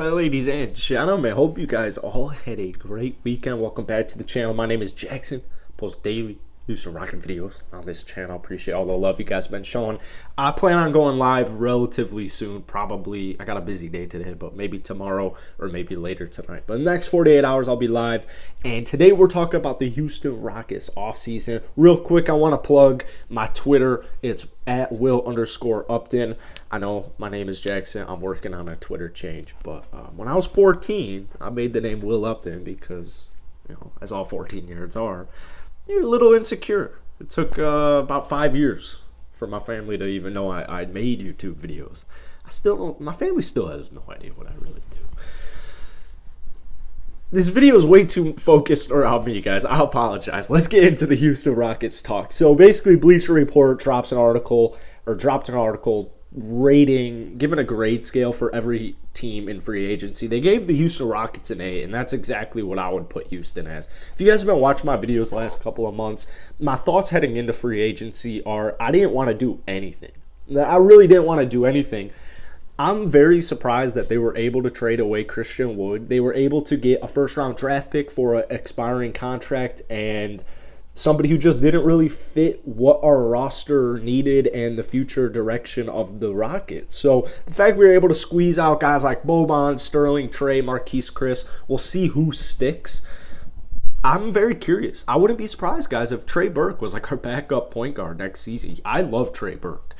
Alright, ladies and gentlemen, hope you guys all had a great weekend. Welcome back to the channel. My name is Jackson. Post daily Houston Rockin' videos on this channel. Appreciate all the love you guys have been showing. I plan on going live relatively soon. Probably, I got a busy day today, but maybe tomorrow or maybe later tonight. But in the next 48 hours, I'll be live. And today we're talking about the Houston Rockets offseason. Real quick, I want to plug my Twitter. It's at Will_Upton. I know my name is Jackson. I'm working on a Twitter change. But when I was 14, I made the name Will Upton because, you know, as all 14-year-olds are, you're a little insecure. It took about 5 years for my family to even know I made YouTube videos. I still don't, my family still has no idea what I really do. This video is way too focused around me, guys. I apologize. Let's get into the Houston Rockets talk. So basically, Bleacher Report dropped an article giving a grade scale for every team in free agency. They gave the Houston Rockets an A, and that's exactly what I would put Houston as. If you guys have been watching my videos the last couple of months, my thoughts heading into free agency are I didn't want to do anything. I really didn't want to do anything. I'm very surprised that they were able to trade away Christian Wood. They were able to get a first-round draft pick for an expiring contract and somebody who just didn't really fit what our roster needed and the future direction of the Rockets. So the fact we were able to squeeze out guys like Boban, Sterling, Trey, Marquise Chris, we'll see who sticks. I'm very curious. I wouldn't be surprised, guys, if Trey Burke was like our backup point guard next season. I love Trey Burke.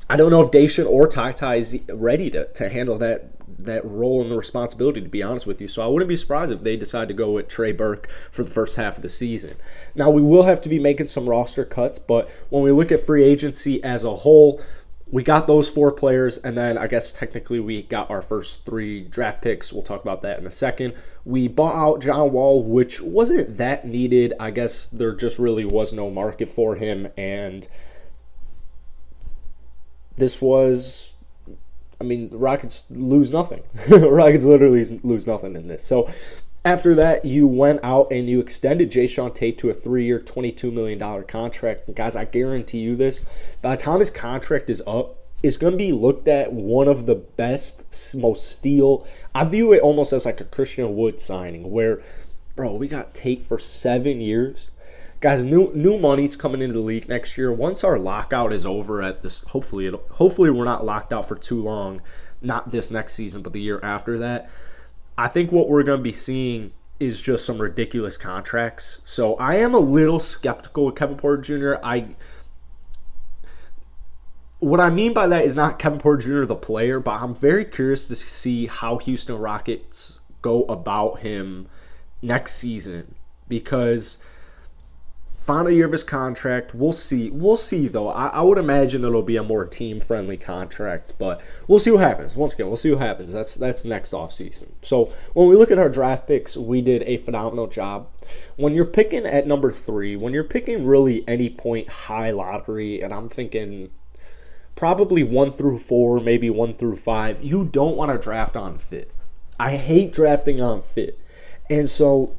I don't know if Daishin or Ty is ready to handle that role and the responsibility, to be honest with you. So I wouldn't be surprised if they decide to go with Trey Burke for the first half of the season. Now, we will have to be making some roster cuts, but when we look at free agency as a whole, we got those 4 players, and then I guess technically we got our first 3 draft picks. We'll talk about that in a second. We bought out John Wall, which wasn't that needed. I guess there just really was no market for him, and this was, the Rockets lose nothing. The Rockets literally lose nothing in this. So after that, you went out and you extended Jae'Sean Tate to a 3-year, $22 million contract. And guys, I guarantee you this, by the time his contract is up, it's going to be looked at one of the best, most steal. I view it almost as like a Christian Wood signing where, bro, we got Tate for 7 years. Guys, new money's coming into the league next year. Once our lockout is over at this, hopefully we're not locked out for too long, not this next season, but the year after that. I think what we're going to be seeing is just some ridiculous contracts. So I am a little skeptical of Kevin Porter Jr. What I mean by that is not Kevin Porter Jr. the player, but I'm very curious to see how Houston Rockets go about him next season, because final year of his contract, we'll see. We'll see, though. I would imagine it'll be a more team-friendly contract, but we'll see what happens. Once again, we'll see what happens. That's next offseason. So when we look at our draft picks, we did a phenomenal job. When you're picking at number 3, when you're picking really any point high lottery, and I'm thinking probably 1 through 4, maybe 1 through 5, you don't want to draft on fit. I hate drafting on fit. And so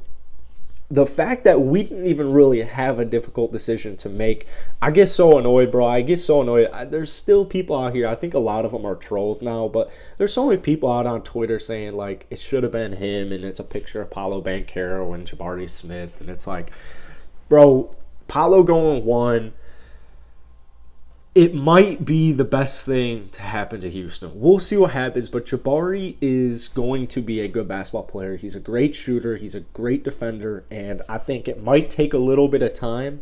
the fact that we didn't even really have a difficult decision to make, I get so annoyed, bro. I get so annoyed. There's still people out here, I think a lot of them are trolls now, but there's so many people out on Twitter saying, like, it should have been him, and it's a picture of Paolo Banchero and Jabari Smith, and it's like, bro, Paolo going 1, it might be the best thing to happen to Houston. We'll see what happens, but Jabari is going to be a good basketball player. He's a great shooter. He's a great defender, and I think it might take a little bit of time.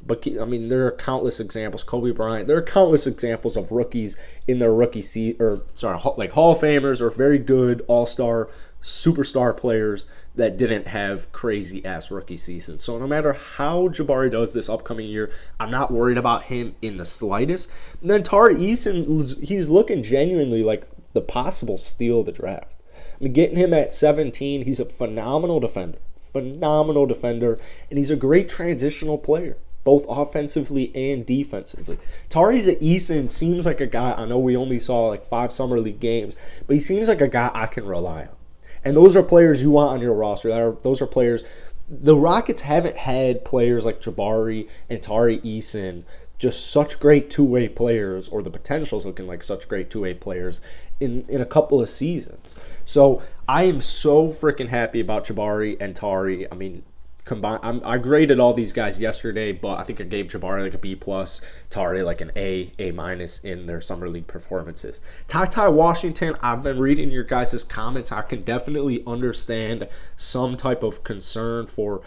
But, there are countless examples. Kobe Bryant. There are countless examples of rookies in their rookie like Hall of Famers or very good all-star, superstar players that didn't have crazy-ass rookie seasons. So no matter how Jabari does this upcoming year, I'm not worried about him in the slightest. And then Tari Eason, he's looking genuinely like the possible steal of the draft. Getting him at 17, he's a phenomenal defender, and he's a great transitional player, both offensively and defensively. Tari Eason seems like a guy, I know we only saw like 5 summer league games, but he seems like a guy I can rely on. And those are players you want on your roster. Those are players. The Rockets haven't had players like Jabari and Tari Eason just such great two-way players, or the potential's looking like such great two-way players in a couple of seasons. So I am so freaking happy about Jabari and Tari. I mean, I graded all these guys yesterday, but I think I gave Jabari like a B+, Tari like an A minus in their summer league performances. Ty Washington, I've been reading your guys' comments. I can definitely understand some type of concern for,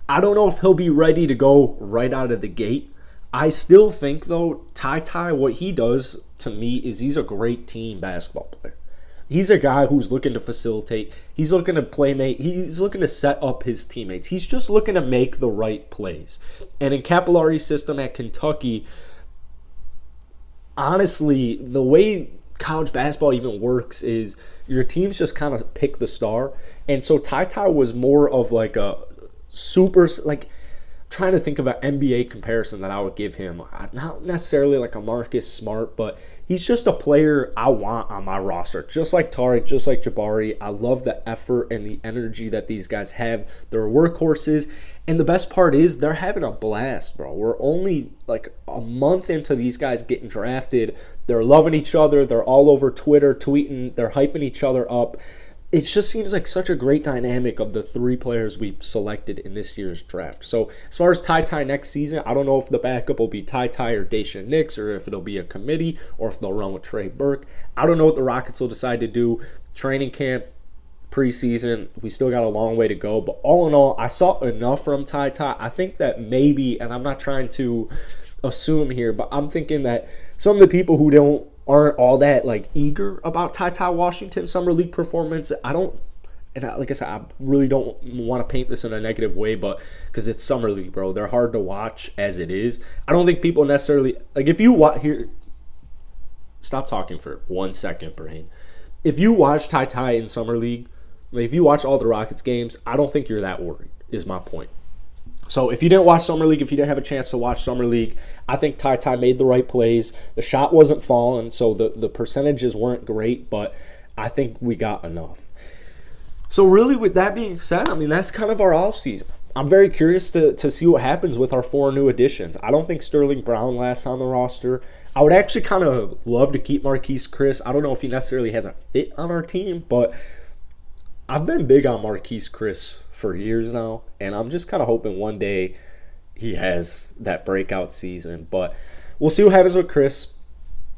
I don't know if he'll be ready to go right out of the gate. I still think, though, Ty, what he does to me is he's a great team basketball player. He's a guy who's looking to facilitate. He's looking to playmate. He's looking to set up his teammates. He's just looking to make the right plays. And in Capillari's system at Kentucky, honestly, the way college basketball even works is your teams just kind of pick the star. And so Ty was more of like a super, like, trying to think of an NBA comparison that I would give him. Not necessarily like a Marcus Smart, but he's just a player I want on my roster. Just like Tariq, just like Jabari. I love the effort and the energy that these guys have. They're workhorses. And the best part is they're having a blast, bro. We're only like a month into these guys getting drafted. They're loving each other. They're all over Twitter tweeting. They're hyping each other up. It just seems like such a great dynamic of the three players we've selected in this year's draft. So as far as Ty next season, I don't know if the backup will be Ty or Daishen Nix, or if it'll be a committee, or if they'll run with Trey Burke. I don't know what the Rockets will decide to do. Training camp, preseason, we still got a long way to go. But all in all, I saw enough from Ty. I think that maybe, and I'm not trying to assume here, but I'm thinking that some of the people who aren't all that like eager about Ty Washington's summer league performance. Like I said, I really don't want to paint this in a negative way, but because it's summer league, bro, they're hard to watch as it is. I don't think people necessarily like if you watch here. Stop talking for 1 second, Brain. If you watch Ty in summer league, like if you watch all the Rockets games, I don't think you're that worried. Is my point. So if you didn't watch Summer League, if you didn't have a chance to watch Summer League, I think Ty made the right plays. The shot wasn't falling, so the percentages weren't great, but I think we got enough. So really, with that being said, I mean, that's kind of our offseason. I'm very curious to see what happens with our 4 new additions. I don't think Sterling Brown lasts on the roster. I would actually kind of love to keep Marquise Chris. I don't know if he necessarily has a fit on our team, but I've been big on Marquise Chris for years now, and I'm just kind of hoping one day he has that breakout season. But we'll see what happens with Chris.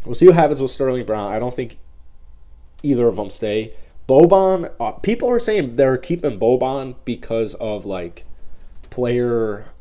We'll see what happens with Sterling Brown. I don't think either of them stay. Boban, people are saying they're keeping Boban because of like player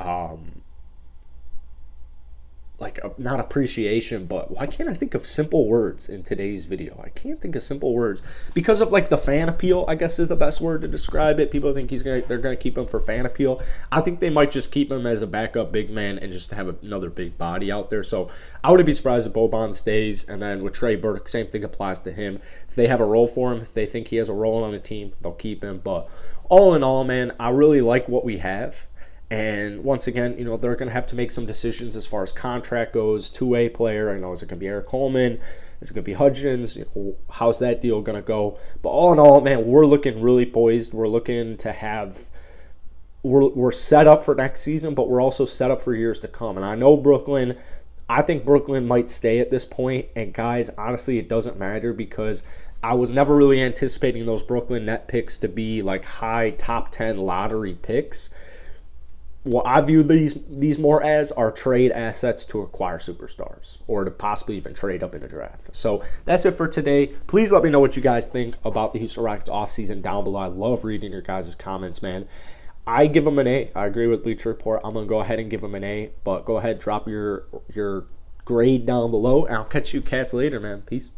not appreciation, but why can't I think of simple words in today's video? I can't think of simple words because of like the fan appeal, I guess is the best word to describe it. People think they're gonna keep him for fan appeal. I think they might just keep him as a backup big man and just have another big body out there. So I wouldn't be surprised if Boban stays. And then with Trey Burke, same thing applies to him. If they have a role for him, if they think he has a role on the team, they'll keep him. But all in all, man, I really like what we have. And once again, they're going to have to make some decisions as far as contract goes, two-way player. Is it going to be Eric Coleman? Is it going to be Hudgens? How's that deal going to go? But all in all, man, we're looking really poised. We're looking to have we're set up for next season, but we're also set up for years to come. And I think Brooklyn might stay at this point. And guys, honestly, it doesn't matter because I was never really anticipating those Brooklyn net picks to be like high top 10 lottery picks. What I view these more as are trade assets to acquire superstars or to possibly even trade up in the draft. So that's it for today. Please let me know what you guys think about the Houston Rockets offseason down below. I love reading your guys' comments, man. I give them an A. I agree with Bleacher Report. I'm going to go ahead and give them an A. But go ahead, drop your grade down below, and I'll catch you cats later, man. Peace.